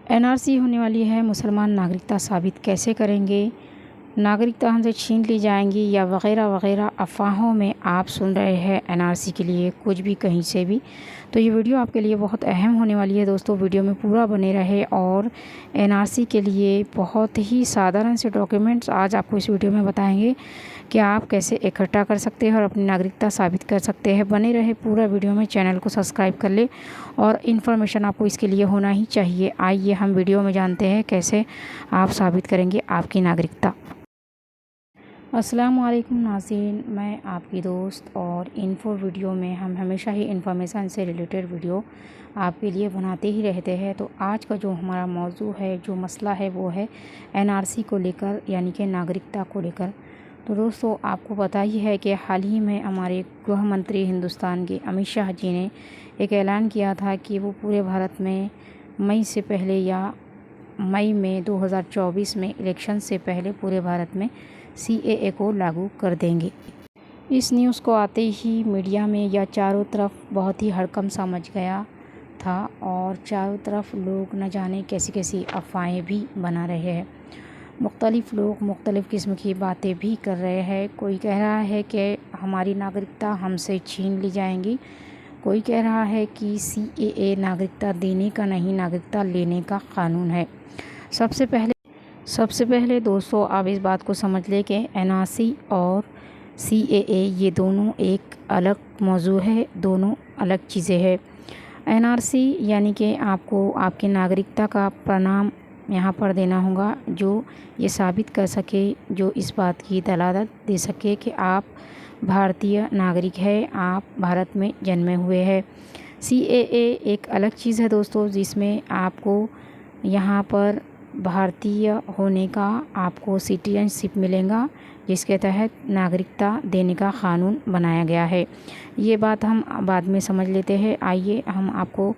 NRC होने वाली है, मुसलमान नागरिकता साबित कैसे करेंगे, नागरिकता हमसे छीन ली जाएंगी या वग़ैरह वग़ैरह अफ़वाहों में आप सुन रहे हैं एनआरसी के लिए कुछ भी कहीं से भी। तो ये वीडियो आपके लिए बहुत अहम होने वाली है दोस्तों, वीडियो में पूरा बने रहे। और एनआरसी के लिए बहुत ही साधारण से डॉक्यूमेंट्स आज आपको इस वीडियो में बताएंगे कि आप कैसे इकट्ठा कर सकते हैं और अपनी नागरिकता साबित कर सकते हैं। बने रहे पूरा वीडियो में, चैनल को सब्सक्राइब कर ले और इन्फॉर्मेशन आपको इसके लिए होना ही चाहिए। आइए हम वीडियो में जानते हैं कैसे आप साबित करेंगे आपकी नागरिकता। अस्सलाम वालेकुम नाज़रीन, मैं आपकी दोस्त और इन्फो वीडियो में हम हमेशा ही इन्फॉर्मेशन से रिलेटेड वीडियो आपके लिए बनाते ही रहते हैं। तो आज का जो हमारा मौजू है, जो मसला है, वो है एनआरसी को लेकर, यानी कि नागरिकता को लेकर। तो दोस्तों, आपको पता ही है कि हाल ही में हमारे गृह मंत्री हिंदुस्तान के अमित शाह जी ने एक ऐलान किया था कि वो पूरे भारत में मई से पहले या मई में 2024 में इलेक्शन से पहले पूरे भारत में CAA को लागू कर देंगे। इस न्यूज़ को आते ही मीडिया में या चारों तरफ बहुत ही हड़कंप सा मच गया था और चारों तरफ लोग न जाने कैसी कैसी अफवाहें भी बना रहे हैं। मुख्तलिफ़ लोग मुख्तलिफ़ किस्म की बातें भी कर रहे हैं। कोई कह रहा है कि हमारी नागरिकता हमसे छीन ली जाएंगी, कोई कह रहा है कि CAA नागरिकता देने का नहीं, नागरिकता लेने का कानून है। सबसे पहले दोस्तों, आप इस बात को समझ लें कि एनआरसी और CAA ये दोनों एक अलग मौजू है, दोनों अलग चीज़ें हैं। एनआरसी यानी कि आपको आपकी नागरिकता का प्रमाण यहाँ पर देना होगा, जो ये साबित कर सके, जो इस बात की दलालत दे सके कि आप भारतीय नागरिक है, आप भारत में जन्मे हुए हैं। CAA एक अलग चीज़ है दोस्तों, जिसमें आपको यहाँ पर भारतीय होने का आपको सिटीजनशिप मिलेगा, जिसके तहत नागरिकता देने का कानून बनाया गया है। ये बात हम बाद में समझ लेते हैं। आइए हम आपको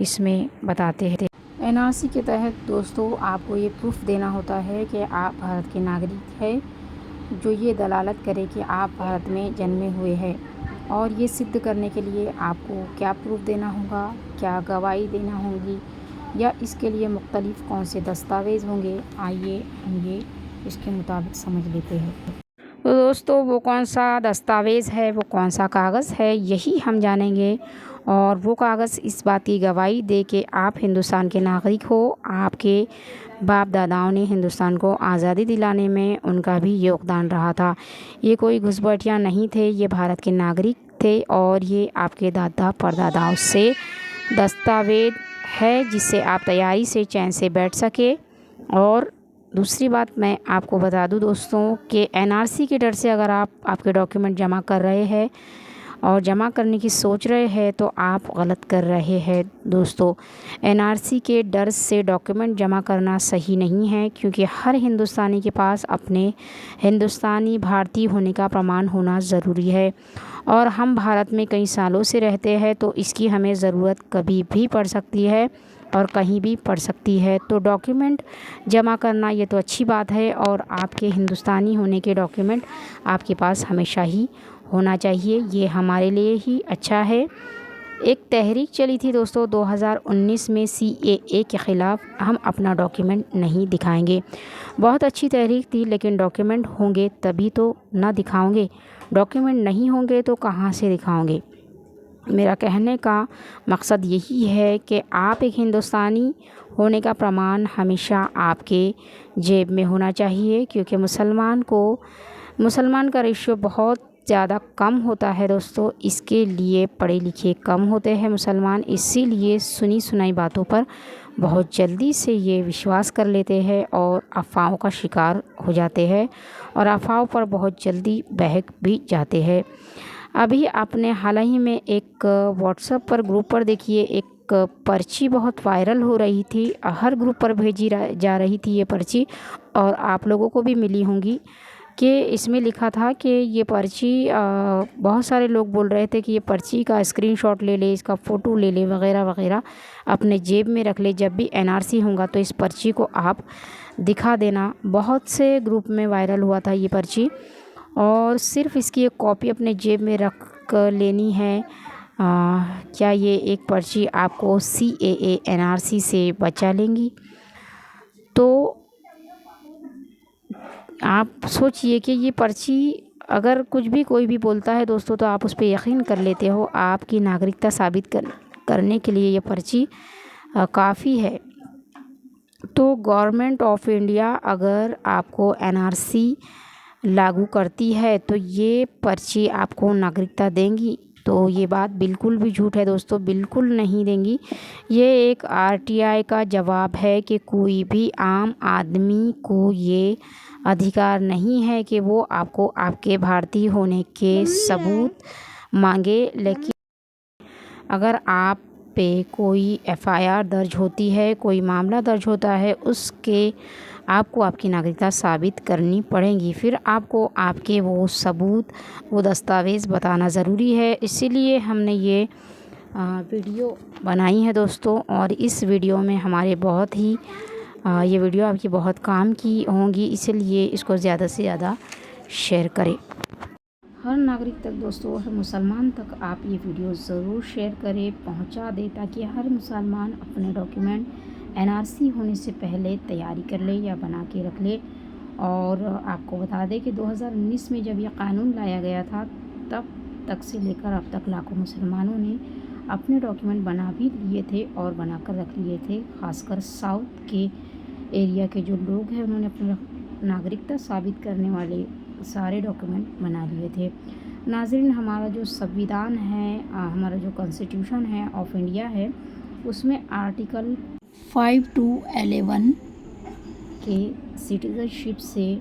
इसमें बताते हैं। एनआरसी के तहत दोस्तों आपको ये प्रूफ देना होता है कि आप भारत के नागरिक हैं, जो ये दलालत करे कि आप भारत में जन्मे हुए हैं। और ये सिद्ध करने के लिए आपको क्या प्रूफ देना होगा, क्या गवाही देना होगी, या इसके लिए मुख्तलिफ़ कौन से दस्तावेज़ होंगे, आइए हम ये इसके मुताबिक समझ लेते हैं। तो दोस्तों, वो कौन सा दस्तावेज़ है, वो कौन सा कागज़ है, यही हम जानेंगे। और वो कागज़ इस बात की गवाही दे कि आप हिंदुस्तान के नागरिक हो, आपके बाप दादाओं ने हिंदुस्तान को आज़ादी दिलाने में उनका भी योगदान रहा था। ये कोई घुसपैठिया नहीं थे, ये भारत के नागरिक थे और ये आपके दादा परदादाओं से दस्तावेज़ है, जिससे आप तैयारी से चैन से बैठ सके। और दूसरी बात मैं आपको बता दूं दोस्तों कि एनआरसी के डर से अगर आप आपके डॉक्यूमेंट जमा कर रहे हैं और जमा करने की सोच रहे हैं तो आप गलत कर रहे हैं दोस्तों। एनआरसी के डर से डॉक्यूमेंट जमा करना सही नहीं है, क्योंकि हर हिंदुस्तानी के पास अपने हिंदुस्तानी भारतीय होने का प्रमाण होना ज़रूरी है। और हम भारत में कई सालों से रहते हैं, तो इसकी हमें ज़रूरत कभी भी पड़ सकती है और कहीं भी पड़ सकती है। तो डॉक्यूमेंट जमा करना ये तो अच्छी बात है, और आपके हिंदुस्तानी होने के डॉक्यूमेंट आपके पास हमेशा ही होना चाहिए, ये हमारे लिए ही अच्छा है। एक तहरीक चली थी दोस्तों 2019 में CAA के ख़िलाफ़, हम अपना डॉक्यूमेंट नहीं दिखाएंगे। बहुत अच्छी तहरीक थी, लेकिन डॉक्यूमेंट होंगे तभी तो ना दिखाओगे, डॉक्यूमेंट नहीं होंगे तो कहाँ से दिखाओगे। मेरा कहने का मकसद यही है कि आप एक हिंदुस्तानी होने का प्रमाण हमेशा आपके जेब में होना चाहिए, क्योंकि मुसलमान का रेशियो बहुत ज़्यादा कम होता है दोस्तों। इसके लिए पढ़े लिखे कम होते हैं मुसलमान, इसीलिए सुनी सुनाई बातों पर बहुत जल्दी से ये विश्वास कर लेते हैं और अफवाहों का शिकार हो जाते हैं, और अफवाहों पर बहुत जल्दी बहक भी जाते हैं। अभी आपने हाल ही में एक व्हाट्सएप पर ग्रुप पर देखिए, एक पर्ची बहुत वायरल हो रही थी, हर ग्रुप पर भेजी जा रही थी ये पर्ची, और आप लोगों को भी मिली होंगी कि इसमें लिखा था कि ये पर्ची बहुत सारे लोग बोल रहे थे कि ये पर्ची का स्क्रीनशॉट ले ले, इसका फ़ोटो ले ले, वगैरह वगैरह अपने जेब में रख ले, जब भी एनआरसी होगा तो इस पर्ची को आप दिखा देना। बहुत से ग्रुप में वायरल हुआ था ये पर्ची, और सिर्फ इसकी एक कॉपी अपने जेब में रख कर लेनी है। क्या ये एक पर्ची आपको CAA NRC से बचा लेंगी? तो आप सोचिए कि ये पर्ची अगर कुछ भी कोई भी बोलता है दोस्तों, तो आप उस पे यकीन कर लेते हो। आपकी नागरिकता साबित करने के लिए ये पर्ची काफ़ी है। तो गवर्नमेंट ऑफ इंडिया अगर आपको NRC लागू करती है तो ये पर्ची आपको नागरिकता देंगी? तो ये बात बिल्कुल भी झूठ है दोस्तों, बिल्कुल नहीं देंगी। ये एक RTI का जवाब है कि कोई भी आम आदमी को ये अधिकार नहीं है कि वो आपको आपके भारतीय होने के सबूत मांगे। लेकिन अगर आप पे कोई FIR दर्ज होती है, कोई मामला दर्ज होता है, उसके आपको आपकी नागरिकता साबित करनी पड़ेगी। फिर आपको आपके वो सबूत, वो दस्तावेज़ बताना ज़रूरी है। इसीलिए हमने ये वीडियो बनाई है दोस्तों। और इस वीडियो में हमारे बहुत ही ये वीडियो आपकी बहुत काम की होंगी, इसलिए इसको ज़्यादा से ज़्यादा शेयर करें। हर नागरिक तक दोस्तों, हर मुसलमान तक आप ये वीडियो ज़रूर शेयर करें, पहुंचा दें, ताकि हर मुसलमान अपने डॉक्यूमेंट NRC होने से पहले तैयारी कर ले या बना के रख ले। और आपको बता दें कि 2019 में जब यह कानून लाया गया था, तब तक से लेकर अब तक लाखों मुसलमानों ने अपने डॉक्यूमेंट बना भी लिए थे और बना कर रख लिए थे। ख़ासकर साउथ के एरिया के जो लोग हैं, उन्होंने अपनी नागरिकता साबित करने वाले सारे डॉक्यूमेंट बना लिए थे। नाज़रीन, हमारा जो संविधान है, हमारा जो कॉन्स्टिट्यूशन है ऑफ इंडिया है, उसमें आर्टिकल 5 to 11 के सिटीज़नशिप से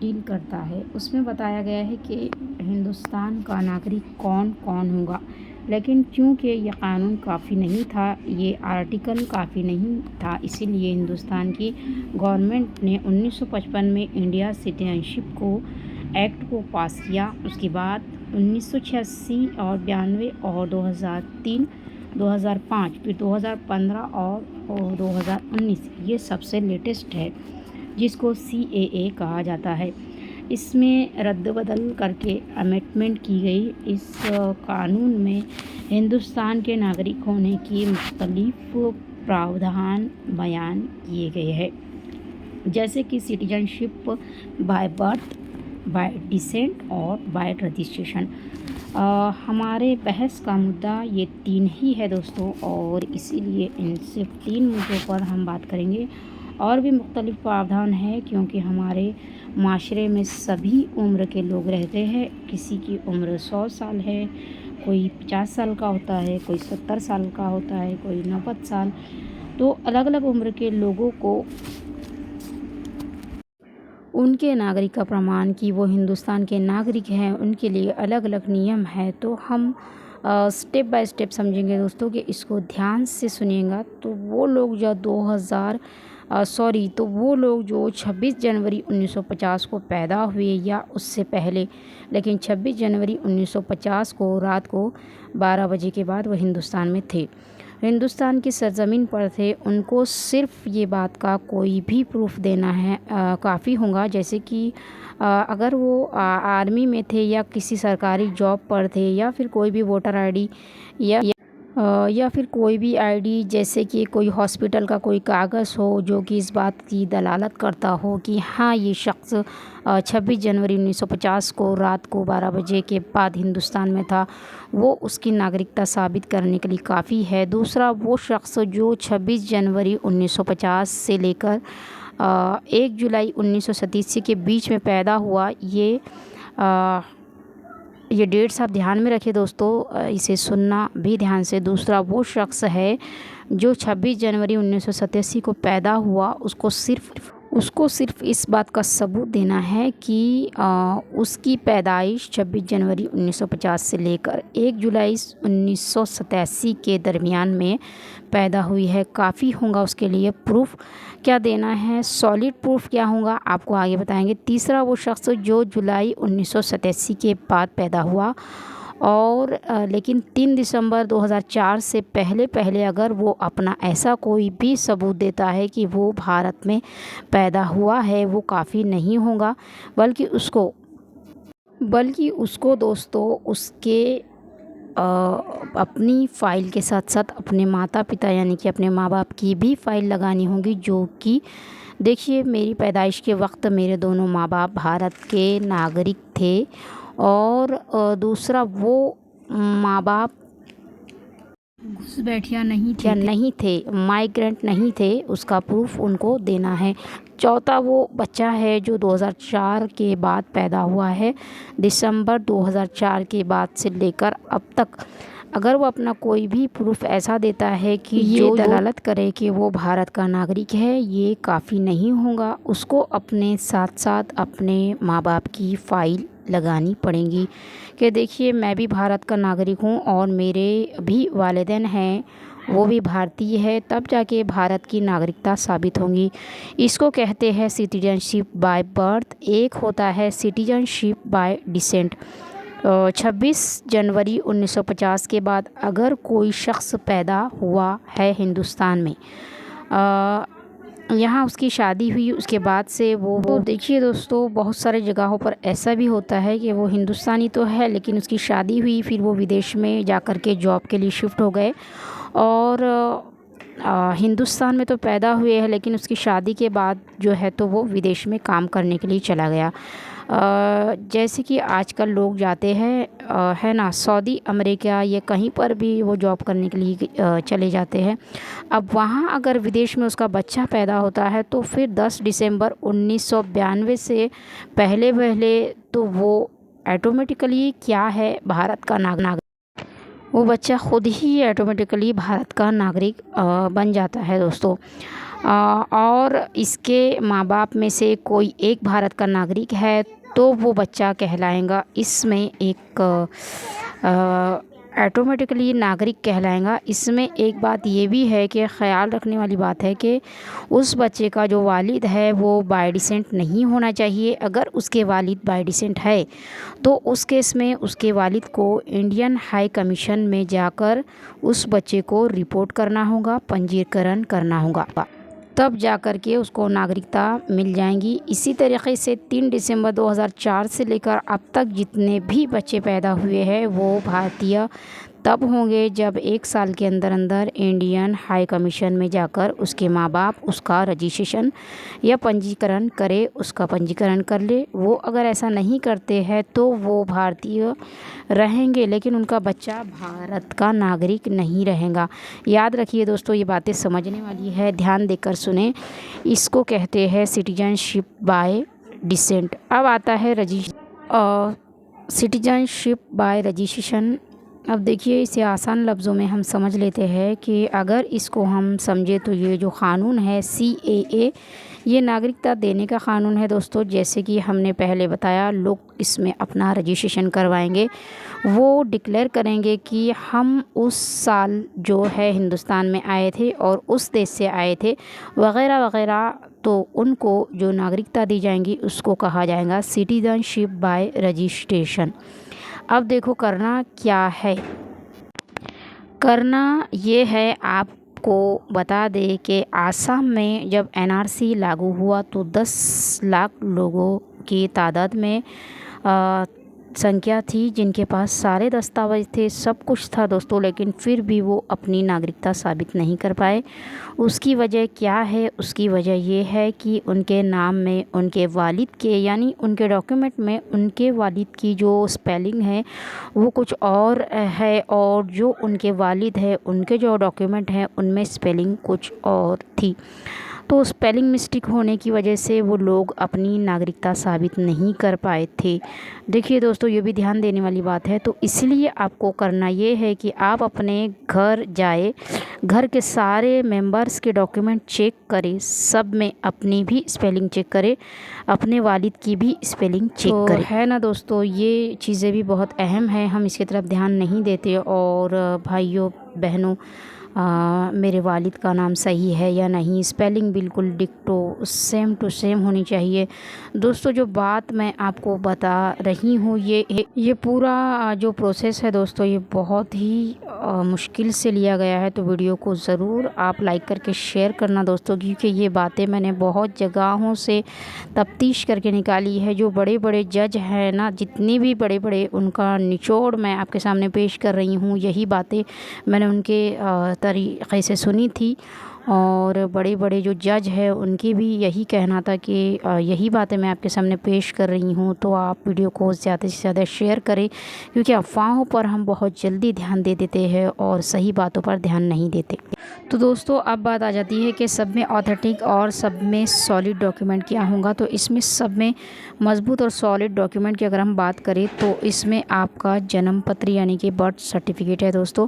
डील करता है। उसमें बताया गया है कि हिंदुस्तान का नागरिक कौन कौन होगा। लेकिन चूँकि ये कानून काफ़ी नहीं था, ये आर्टिकल काफ़ी नहीं था, इसीलिए हिंदुस्तान की गवर्नमेंट ने 1955 में इंडिया सिटीजनशिप को एक्ट को पास किया। उसके बाद 1986 और 92 और 2003, 2005, फिर 2015 और 2019 ये सबसे लेटेस्ट है, जिसको CAA कहा जाता है। इसमें रद्द बदल करके अमेंडमेंट की गई। इस कानून में हिंदुस्तान के नागरिक होने की मुख्तलिफ प्रावधान बयान किए गए हैं, जैसे कि citizenship by birth, bye decent और बाय रजिस्ट्रेशन। हमारे बहस का मुद्दा ये 3 ही है दोस्तों, और इसीलिए इन सिर्फ 3 मुद्दों पर हम बात करेंगे। और भी मुख्तलिफ प्रावधान है, क्योंकि हमारे माशरे में सभी उम्र के लोग रहते हैं। किसी की उम्र 100 साल है, कोई 50 साल का होता है, कोई 70 साल का होता है, कोई 90 साल। तो अलग अलग उम्र के लोगों को उनके नागरिक का प्रमाण कि वो हिंदुस्तान के नागरिक हैं, उनके लिए अलग अलग नियम है। तो हम स्टेप बाय स्टेप समझेंगे दोस्तों, कि इसको ध्यान से सुनिएगा। तो वो लोग जो 26 जनवरी 1950 को पैदा हुए या उससे पहले, लेकिन 26 जनवरी 1950 को रात को 12 बजे के बाद वो हिंदुस्तान में थे, हिंदुस्तान की सरज़मीन पर थे, उनको सिर्फ़ ये बात का कोई भी प्रूफ देना है काफ़ी होगा। जैसे कि अगर वो आर्मी में थे या किसी सरकारी जॉब पर थे, या फिर कोई भी वोटर ID या फिर कोई भी ID, जैसे कि कोई हॉस्पिटल का कोई कागज़ हो जो कि इस बात की दलालत करता हो कि हाँ, ये शख्स 26 जनवरी 1950 को रात को 12 बजे के बाद हिंदुस्तान में था, वो उसकी नागरिकता साबित करने के लिए काफ़ी है। दूसरा, वो शख्स जो 26 जनवरी 1950 से लेकर 1 जुलाई 1987 के बीच में पैदा हुआ, ये डेट्स आप ध्यान में रखें दोस्तों, इसे सुनना भी ध्यान से। दूसरा, वो शख्स है जो 26 जनवरी 1987 को पैदा हुआ, उसको सिर्फ इस बात का सबूत देना है कि उसकी पैदाइश 26 जनवरी 1950 से लेकर 1 जुलाई 1987 के दरमियान में पैदा हुई है, काफ़ी होगा उसके लिए प्रूफ। क्या देना है, सॉलिड प्रूफ क्या होगा, आपको आगे बताएंगे। तीसरा, वो शख्स जो जुलाई 1987 के बाद पैदा हुआ और लेकिन 3 दिसंबर 2004 से पहले अगर वो अपना ऐसा कोई भी सबूत देता है कि वो भारत में पैदा हुआ है, वो काफ़ी नहीं होगा, बल्कि उसको दोस्तों उसके अपनी फ़ाइल के साथ साथ अपने माता पिता यानी कि अपने माँ बाप की भी फ़ाइल लगानी होगी, जो कि देखिए मेरी पैदाइश के वक्त मेरे दोनों माँ बाप भारत के नागरिक थे, और दूसरा वो माँ बाप घुसपैठिया नहीं थे, माइग्रेंट नहीं थे, उसका प्रूफ उनको देना है। चौथा वो बच्चा है जो 2004 के बाद पैदा हुआ है, दिसंबर 2004 के बाद से लेकर अब तक अगर वो अपना कोई भी प्रूफ ऐसा देता है कि जो दलालत करे कि वो भारत का नागरिक है, ये काफ़ी नहीं होगा, उसको अपने साथ साथ अपने माँ बाप की फ़ाइल लगानी पड़ेगी कि देखिए मैं भी भारत का नागरिक हूँ और मेरे भी वालिदैन हैं वो भी भारतीय है, तब जाके भारत की नागरिकता साबित होगी। इसको कहते हैं सिटीजनशिप बाय बर्थ। एक होता है सिटीजनशिप बाय डिसेंट। 26 जनवरी 1950 के बाद अगर कोई शख्स पैदा हुआ है हिंदुस्तान में, यहाँ उसकी शादी हुई, उसके बाद से वो तो देखिए दोस्तों बहुत सारे जगहों पर ऐसा भी होता है कि वो हिंदुस्तानी तो है लेकिन उसकी शादी हुई, फिर वो विदेश में जा कर के जॉब के लिए शिफ्ट हो गए, और हिंदुस्तान में तो पैदा हुए हैं लेकिन उसकी शादी के बाद जो है तो वो विदेश में काम करने के लिए चला गया। जैसे कि आजकल लोग जाते हैं है ना, सऊदी अमेरिका या कहीं पर भी वो जॉब करने के लिए चले जाते हैं। अब वहाँ अगर विदेश में उसका बच्चा पैदा होता है तो फिर 10 दिसंबर 1992 से पहले तो वो ऑटोमेटिकली क्या है भारत का नागरिक, वो बच्चा खुद ही ऑटोमेटिकली भारत का नागरिक बन जाता है दोस्तों। और इसके माँ बाप में से कोई एक भारत का नागरिक है तो वो बच्चा कहलाएगा, इसमें एक ऑटोमेटिकली नागरिक कहलाएगा। इसमें एक बात ये भी है कि ख़याल रखने वाली बात है कि उस बच्चे का जो वालिद है वो बाय डिसेंट नहीं होना चाहिए। अगर उसके वालिद बाय डिसेंट है तो उस केस में उसके वालिद को इंडियन हाई कमीशन में जाकर उस बच्चे को रिपोर्ट करना होगा, पंजीकरण करना होगा, तब जा कर के उसको नागरिकता मिल जाएंगी। इसी तरीके से 3 दिसंबर 2004 से लेकर अब तक जितने भी बच्चे पैदा हुए हैं वो भारतीय तब होंगे जब 1 साल के अंदर अंदर इंडियन हाई कमीशन में जाकर उसके माँ बाप उसका रजिस्ट्रेशन या पंजीकरण करे, उसका पंजीकरण कर ले। वो अगर ऐसा नहीं करते हैं तो वो भारतीय रहेंगे लेकिन उनका बच्चा भारत का नागरिक नहीं रहेगा। याद रखिए दोस्तों, ये बातें समझने वाली है, ध्यान देकर सुने। इसको कहते हैं सिटीजनशिप बाय डिसेंट। अब आता है सिटीजनशिप बाय रजिस्ट्रेशन। अब देखिए इसे आसान लफ्ज़ों में हम समझ लेते हैं कि अगर इसको हम समझे तो ये जो क़ानून है CAA, ये नागरिकता देने का क़ानून है दोस्तों। जैसे कि हमने पहले बताया, लोग इसमें अपना रजिस्ट्रेशन करवाएंगे, वो डिक्लेयर करेंगे कि हम उस साल जो है हिंदुस्तान में आए थे और उस देश से आए थे वग़ैरह वग़ैरह, तो उनको जो नागरिकता दी जाएंगी उसको कहा जाएगा सिटीजनशिप बाय रजिस्ट्रेशन। अब देखो करना क्या है, करना ये है, आपको बता दे कि आसाम में जब NRC लागू हुआ तो 10 लाख लोगों की तादाद में संख्या थी जिनके पास सारे दस्तावेज़ थे, सब कुछ था दोस्तों, लेकिन फिर भी वो अपनी नागरिकता साबित नहीं कर पाए। उसकी वजह क्या है? उसकी वजह ये है कि उनके नाम में उनके वालिद के यानी उनके डॉक्यूमेंट में उनके वालिद की जो स्पेलिंग है वो कुछ और है, और जो उनके वालिद है उनके जो डॉक्यूमेंट हैं उनमें स्पेलिंग कुछ और थी। तो स्पेलिंग मिस्टेक होने की वजह से वो लोग अपनी नागरिकता साबित नहीं कर पाए थे। देखिए दोस्तों, ये भी ध्यान देने वाली बात है। तो इसलिए आपको करना ये है कि आप अपने घर जाए, घर के सारे मेंबर्स के डॉक्यूमेंट चेक करें, सब में अपनी भी स्पेलिंग चेक करें, अपने वालिद की भी स्पेलिंग चेक करें। है ना दोस्तों, ये चीज़ें भी बहुत अहम है, हम इसकी तरफ ध्यान नहीं देते। और भाइयों बहनों, मेरे वालिद का नाम सही है या नहीं, स्पेलिंग बिल्कुल डिक्टो सेम टू सेम होनी चाहिए। दोस्तों जो बात मैं आपको बता रही हूँ ये पूरा जो प्रोसेस है दोस्तों, ये बहुत ही मुश्किल से लिया गया है। तो वीडियो को ज़रूर आप लाइक करके शेयर करना दोस्तों, क्योंकि ये बातें मैंने बहुत जगहों से तफ्तीश करके निकाली है। जो बड़े बड़े जज हैं ना, जितने भी बड़े बड़े, उनका निचोड़ मैं आपके सामने पेश कर रही हूँ। यही बातें मैंने उनके तरीक़े से सुनी थी, और बड़े बड़े जो जज है उनकी भी यही कहना था कि यही बातें मैं आपके सामने पेश कर रही हूँ। तो आप वीडियो को ज़्यादा से ज़्यादा शेयर करें, क्योंकि अफवाहों पर हम बहुत जल्दी ध्यान दे देते हैं और सही बातों पर ध्यान नहीं देते। तो दोस्तों अब बात आ जाती है कि सब में ऑथेंटिक और सब में सॉलिड डॉक्यूमेंट क्या होगा। तो इसमें सब में मजबूत और सॉलिड डॉक्यूमेंट की अगर हम बात करें तो इसमें आपका जन्म पत्र यानी कि बर्थ सर्टिफिकेट है दोस्तों।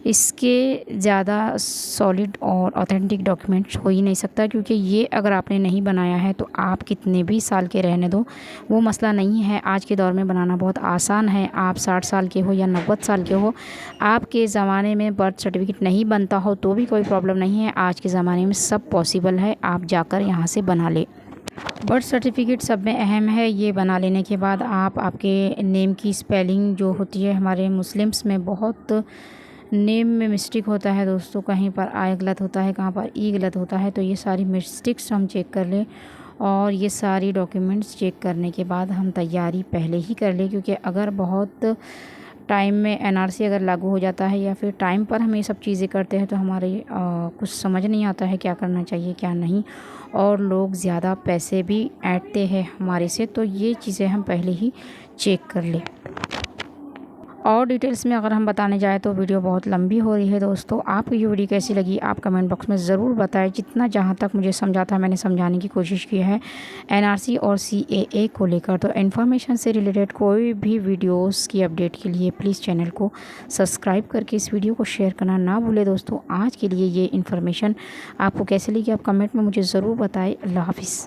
इसके ज़्यादा सॉलिड और ऑथेंटिक डॉक्यूमेंट्स हो ही नहीं सकता, क्योंकि ये अगर आपने नहीं बनाया है तो आप कितने भी साल के रहने दो, वो मसला नहीं है। आज के दौर में बनाना बहुत आसान है। आप 60 साल के हो या 90 साल के हो, आपके ज़माने में बर्थ सर्टिफिकेट नहीं बनता हो तो भी कोई प्रॉब्लम नहीं है। आज के ज़माने में सब पॉसिबल है, आप जाकर यहाँ से बना ले। बर्थ सर्टिफिकेट सब में अहम है। ये बना लेने के बाद आप आपके नेम की स्पेलिंग जो होती है, हमारे मुस्लिम्स में बहुत नेम में मिस्टेक होता है दोस्तों, कहीं पर आई गलत होता है, कहाँ पर ई गलत होता है। तो ये सारी मिस्टेक्स हम चेक कर लें, और ये सारी डॉक्यूमेंट्स चेक करने के बाद हम तैयारी पहले ही कर लें, क्योंकि अगर बहुत टाइम में एनआरसी अगर लागू हो जाता है या फिर टाइम पर हम ये सब चीज़ें करते हैं तो हमारे कुछ समझ नहीं आता है क्या करना चाहिए क्या नहीं, और लोग ज़्यादा पैसे भी ऐंठते हैं हमारे से। तो ये चीज़ें हम पहले ही चेक कर लें। और डिटेल्स में अगर हम बताने जाए तो वीडियो बहुत लंबी हो रही है दोस्तों। आपको ये वीडियो कैसी लगी आप कमेंट बॉक्स में ज़रूर बताएं। जितना जहाँ तक मुझे समझा था मैंने समझाने की कोशिश की है एनआरसी और सीएए को लेकर। तो इन्फॉर्मेशन से रिलेटेड कोई भी वीडियोस की अपडेट के लिए प्लीज़ चैनल को सब्सक्राइब करके इस वीडियो को शेयर करना ना भूलें दोस्तों। आज के लिए ये इन्फॉर्मेशन आपको कैसी लगी आप कमेंट में मुझे ज़रूर बताएँ। अल्लाह हाफ़िज़।